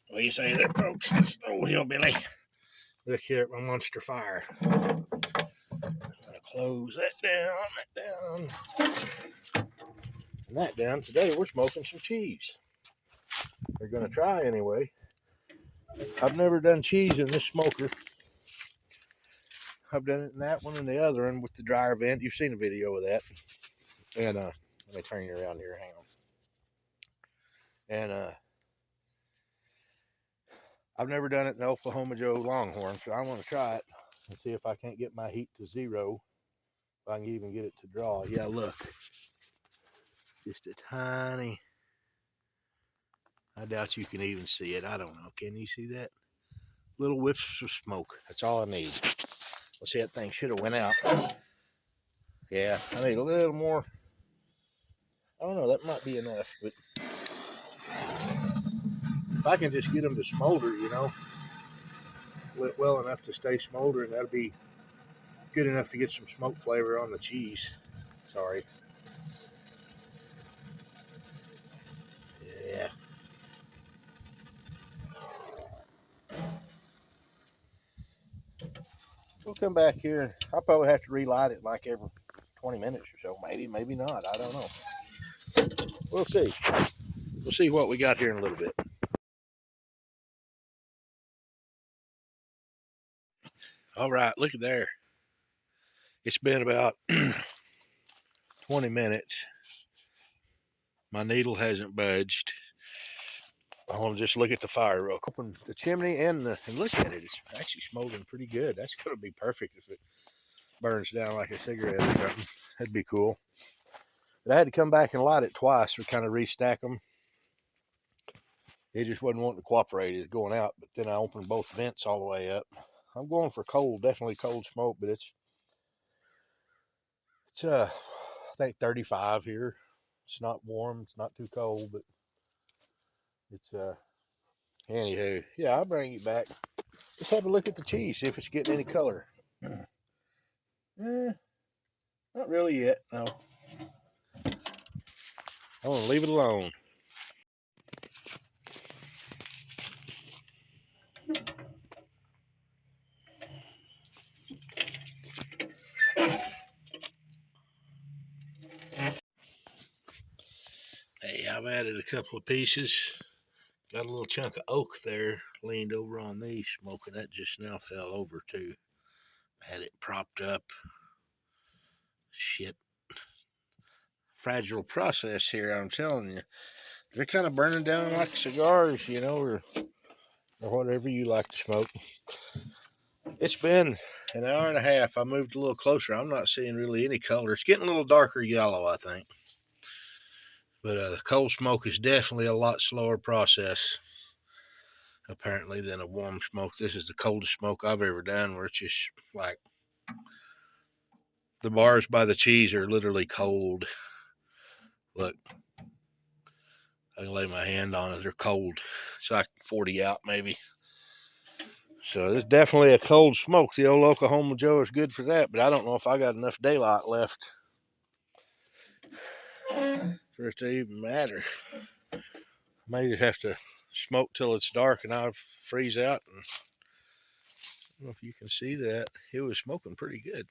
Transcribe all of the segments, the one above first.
What do you say there, folks? It's old hillbilly. Look here at my monster fire. I'm gonna close that down, and that down. Today we're smoking some cheese. We're gonna try anyway. I've never done cheese in this smoker. I've done it in that one and the other one with the dryer vent. You've seen a video of that. And let me turn you around here. Hang on. And I've never done it in the Oklahoma Joe Longhorn, so I want to try it and see if I can't get my heat to 0. If I can even get it to draw. Yeah, look. Just a tiny. I doubt you can even see it. I don't know. Can you see that? Little whiffs of smoke. That's all I need. Let's see, that thing should have went out. Yeah, I need a little more. I don't know. That might be enough, but if I can just get them to smolder, well enough to stay smoldering, that'll be good enough to get some smoke flavor on the cheese. Sorry. Yeah. We'll come back here. I'll probably have to relight it like every 20 minutes or so. Maybe not. I don't know. We'll see. We'll see what we got here in a little bit. All right, look at there. It's been about 20 minutes. My needle hasn't budged. I want to just look at the fire real quick. Open the chimney and look at it. It's actually smoldering pretty good. That's going to be perfect if it burns down like a cigarette or something. That'd be cool. But I had to come back and light it twice to kind of restack them. It just wasn't wanting to cooperate. It's going out, but then I opened both vents all the way up. I'm going for cold, definitely cold smoke, but it's I think 35 here. It's not warm, it's not too cold, but it's anywho, yeah, I'll bring it back. Let's have a look at the cheese, see if it's getting any color. Not really yet, no. I want to leave it alone. Hey, I've added a couple of pieces. Got a little chunk of oak there, leaned over on these, smoking. That just now fell over too. Had it propped up. Shit. Fragile process here, I'm telling you. They're kind of burning down like cigars, or whatever you like to smoke. It's been an hour and a half. I moved a little closer. I'm not seeing really any color. It's getting a little darker yellow, I think. But the cold smoke is definitely a lot slower process, apparently, than a warm smoke. This is the coldest smoke I've ever done, where it's just like the bars by the cheese are literally cold. Look, I can lay my hand on it. They're cold. It's like 40 out, maybe. So there's definitely a cold smoke. The old Oklahoma Joe is good for that, but I don't know if I got enough daylight left for it to even matter. I may just have to smoke till it's dark and I'll freeze out. And I don't know if you can see that. It was smoking pretty good.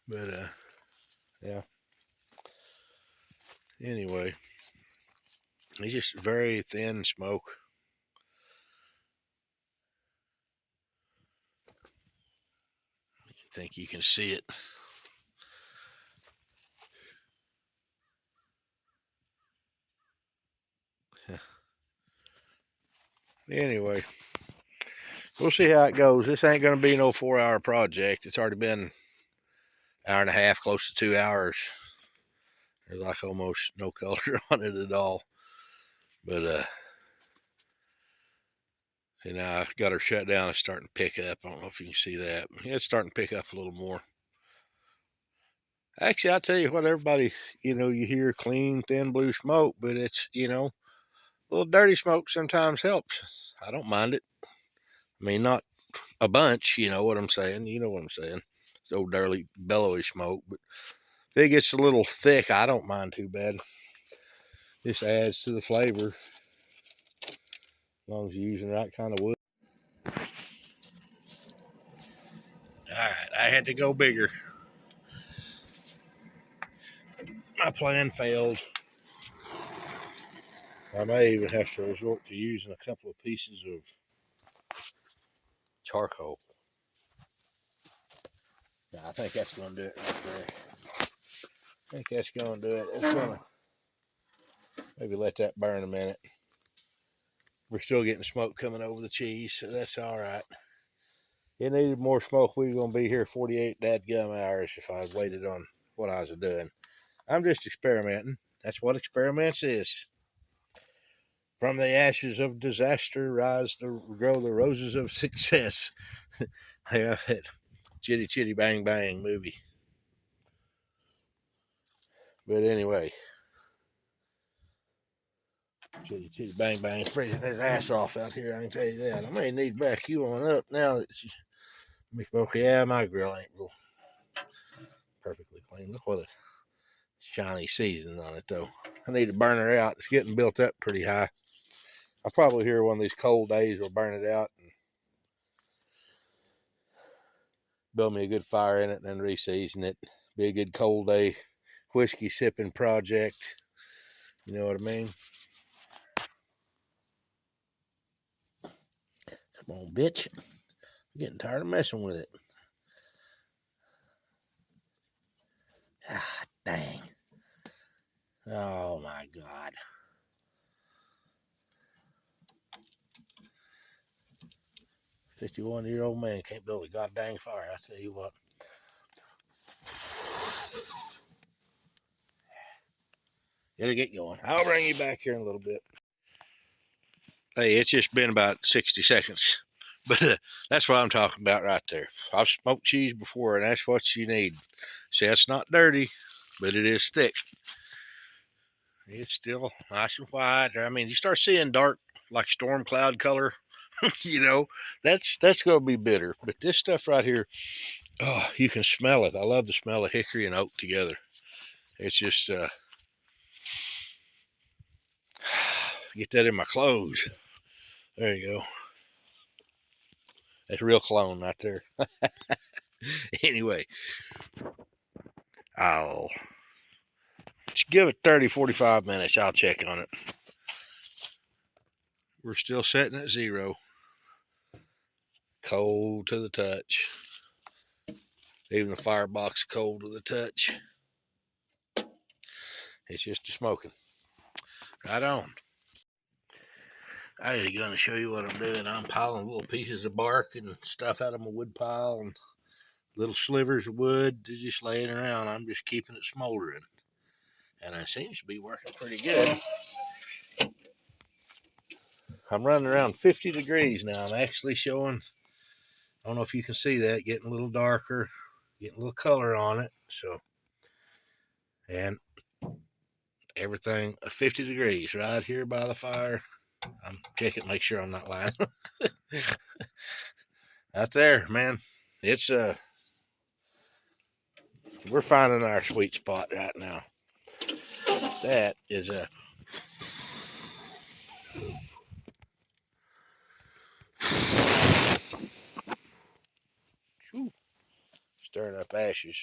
But, yeah. Anyway, it's just very thin smoke. I think you can see it. Anyway, we'll see how it goes. This ain't going to be no 4-hour project. It's already been an hour and a half, close to 2 hours. There's like almost no color on it at all. But, I got her shut down. It's starting to pick up. I don't know if you can see that. Yeah, it's starting to pick up a little more. Actually, I'll tell you what, everybody, you hear clean, thin blue smoke, but it's, a little dirty smoke sometimes helps. I don't mind it. I mean, not a bunch, you know what I'm saying? You know what I'm saying? It's old dirty, bellowy smoke, but if it gets a little thick, I don't mind too bad. This adds to the flavor. long as you're using the right kind of wood. Alright, I had to go bigger. My plan failed. I may even have to resort to using a couple of pieces of charcoal. Yeah, I think that's going to do it right there. I think that's going to do it. It's going to maybe let that burn a minute. We're still getting smoke coming over the cheese, so that's all right. It needed more smoke. We were going to be here 48 dadgum hours if I waited on what I was doing. I'm just experimenting. That's what experiments is. From the ashes of disaster rise to grow the roses of success. I have that Chitty Chitty Bang Bang movie. But anyway, Chitty Chitty Bang Bang freezing his ass off out here, I can tell you that. I may need to back you on up now that she's smoky. Yeah, my grill ain't real perfectly clean. Look what a shiny seasoning on it, though. I need to burn her out. It's getting built up pretty high. I'll probably hear one of these cold days will burn it out and build me a good fire in it and then reseason it. Be a good cold day whiskey sipping project. You know what I mean? Come on, bitch. I'm getting tired of messing with it. Ah, dang. Oh, my God. 51-year-old man can't build a goddamn fire. I tell you what. It'll get going. I'll bring you back here in a little bit. Hey, it's just been about 60 seconds. But that's what I'm talking about right there. I've smoked cheese before, and that's what you need. See, it's not dirty, but it is thick. It's still nice and white. I mean, you start seeing dark, like storm cloud color, you know, that's going to be bitter. But this stuff right here, oh, you can smell it. I love the smell of hickory and oak together. It's just, get that in my clothes. There you go. That's real cologne right there. Anyway, I'll just give it 30, 45 minutes. I'll check on it. We're still setting at 0. Cold to the touch. Even the firebox cold to the touch. It's just a smoking. Right on. I'm going to show you what I'm doing. I'm piling little pieces of bark and stuff out of my wood pile and little slivers of wood just laying around. I'm just keeping it smoldering. And it seems to be working pretty good. I'm running around 50 degrees now. I'm actually showing, I don't know if you can see that, getting a little darker, getting a little color on it. So, and everything 50 degrees right here by the fire. I'm checking, make sure I'm not lying. Out there, man. It's we're finding our sweet spot right now. That is a stirring up ashes.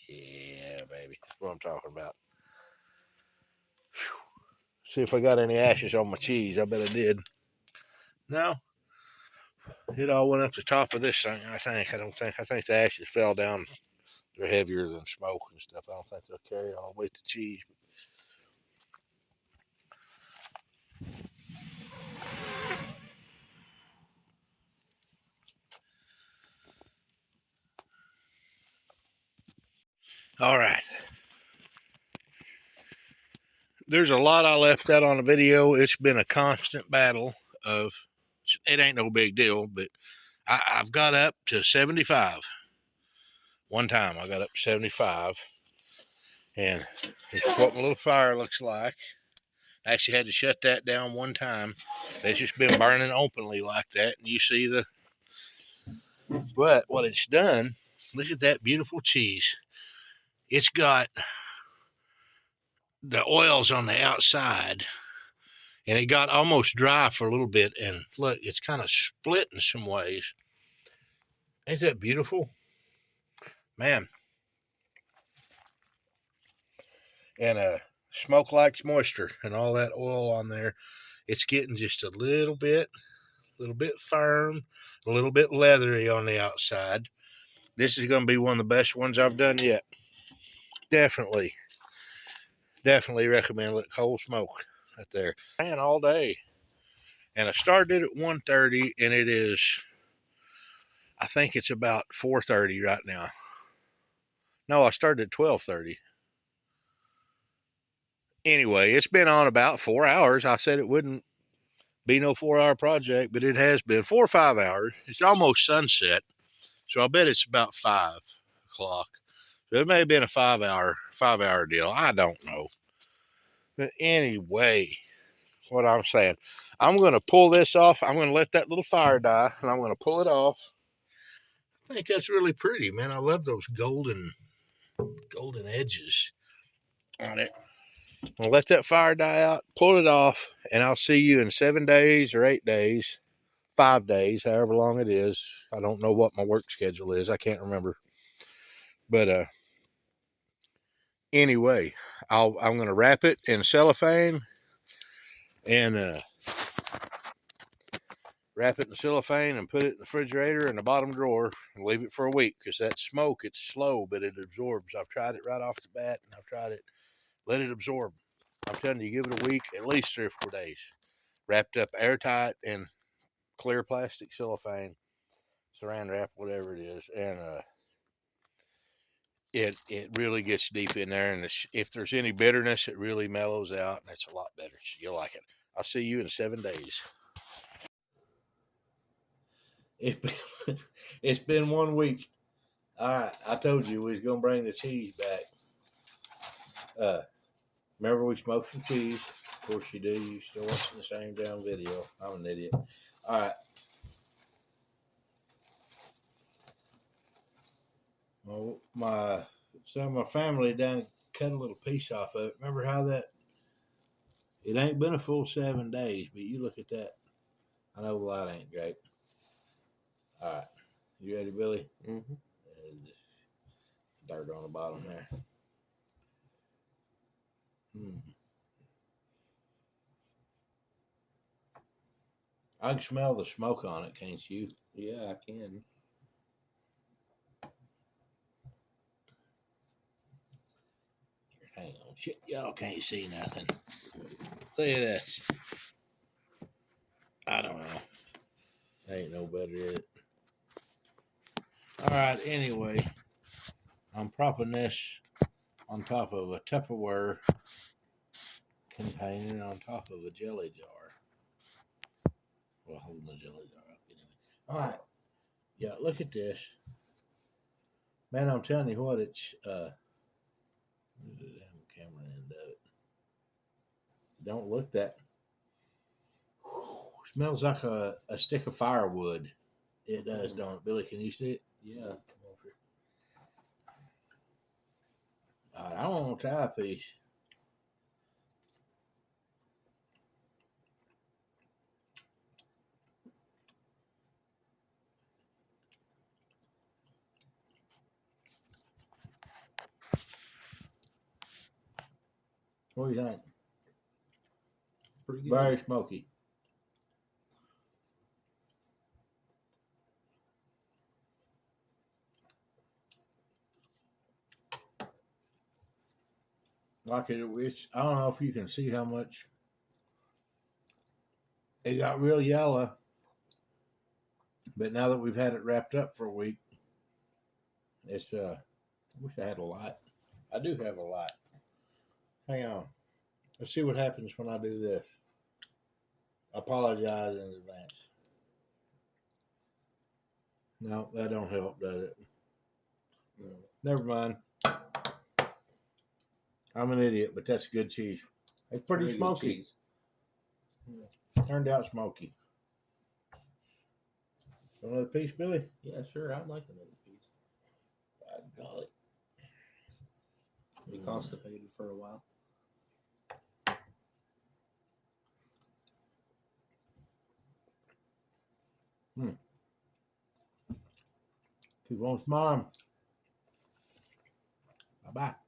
Yeah, baby. That's what I'm talking about. See if I got any ashes on my cheese. I bet I did. No. It all went up the top of this thing, I think. I think the ashes fell down. They're heavier than smoke and stuff. I don't think they'll carry all the way to cheese. All right. There's a lot I left out on the video. It's been a constant battle of, it ain't no big deal, but I've got up to 75. One time I got up to 75. And it's what my little fire looks like. I actually had to shut that down one time. It's just been burning openly like that. And you see But what it's done, look at that beautiful cheese. It's got the oils on the outside, and it got almost dry for a little bit. And look, it's kind of split in some ways. Ain't that beautiful? Man. And smoke likes moisture, and all that oil on there, it's getting just a little bit firm, a little bit leathery on the outside. This is going to be one of the best ones I've done yet. Definitely recommend it. Cold smoke right there. Ran all day, and I started at 1:30, and it is, I think it's about 4:30 right now. No, I started at 12:30. Anyway, it's been on about 4 hours. I said it wouldn't be no 4 hour project, but it has been 4 or 5 hours. It's almost sunset, so I bet it's about 5 o'clock. So it may have been a 5 hour deal. I don't know. But anyway, what I'm saying, I'm going to pull this off. I'm going to let that little fire die, and I'm going to pull it off. I think that's really pretty, man. I love those golden edges on it. I'm going to let that fire die out, pull it off, and I'll see you in 7 days or 8 days, 5 days, however long it is. I don't know what my work schedule is. I can't remember. But anyway, I'm going to wrap it in cellophane and wrap it in cellophane and put it in the refrigerator in the bottom drawer and leave it for a week, because that smoke, it's slow, but it absorbs. I've tried it right off the bat, and I've tried it, let it absorb. I'm telling you, give it a week, at least 3 or 4 days. Wrapped up airtight in clear plastic cellophane, saran wrap, whatever it is, and it really gets deep in there, and if there's any bitterness, it really mellows out, and it's a lot better. So you'll like it. I'll see you in 7 days. It's been 1 week. All right, I told you we was gonna bring the cheese back. Remember we smoked some cheese. Of course you do. You still watching the same damn video. I'm an idiot. All right. Well, some of my family done cut a little piece off of it. Remember how that? It ain't been a full 7 days, but you look at that. I know the light ain't great. All right, you ready, Billy? Mm-hmm. Dirt on the bottom there. I can smell the smoke on it, can't you? Yeah, I can. Hang on. Shit, y'all can't see nothing. Look at this. I don't know. Ain't no better at it. All right, anyway, I'm propping this on top of a Tupperware container on top of a jelly jar. Well, holding the jelly jar up anyway. All right. Yeah, look at this. Man, I'm telling you what, it's the damn camera end of it. Don't look that. Smells like a stick of firewood. It does, don't it? Billy, can you see it? Yeah. Come over here. All right, I want to try a piece. What do you think? Pretty good. Very smoky. Like it's, I don't know if you can see how much it got real yellow, but now that we've had it wrapped up for a week, it's I wish I had a light. I do have a light. Hang on. Let's see what happens when I do this. I apologize in advance. No, that don't help, does it? No. Never mind. I'm an idiot, but that's good cheese. It's pretty smoky. Cheese. Turned out smoky. Another piece, Billy? Yeah, sure. I'd like another piece. By golly. Be constipated for a while. Keep on smiling. Bye-bye.